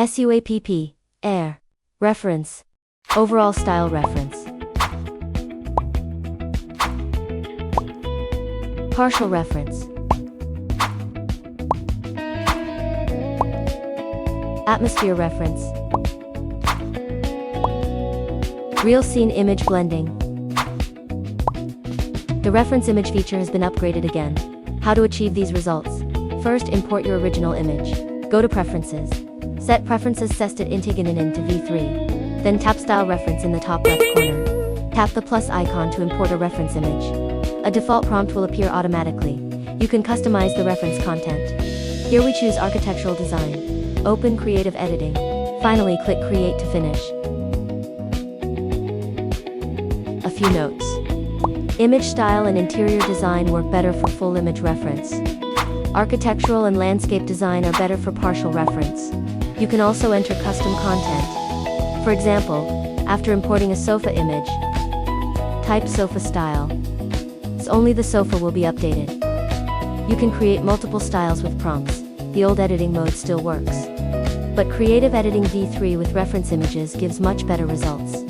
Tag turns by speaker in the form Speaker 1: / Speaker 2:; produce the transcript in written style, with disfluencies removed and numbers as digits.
Speaker 1: SUAPP AIR. Reference. Overall style reference. Partial reference. Atmosphere reference. Real scene image blending. The reference image feature has been upgraded again. How to achieve these results? First, import your original image. Go to Preferences. Set Preferences Sestet Intigenen into V3. Then tap Style Reference in the top left corner. Tap the plus icon to import a reference image. A default prompt will appear automatically. You can customize the reference content. Here we choose Architectural Design. Open Creative Editing. Finally, click Create to finish. A few notes. Image style and interior design work better for full image reference. Architectural and landscape design are better for partial reference. You can also enter custom content. For example, after importing a sofa image, type sofa style. Only the sofa will be updated. You can create multiple styles with prompts. The old editing mode still works. But Creative Editing V3 with reference images gives much better results.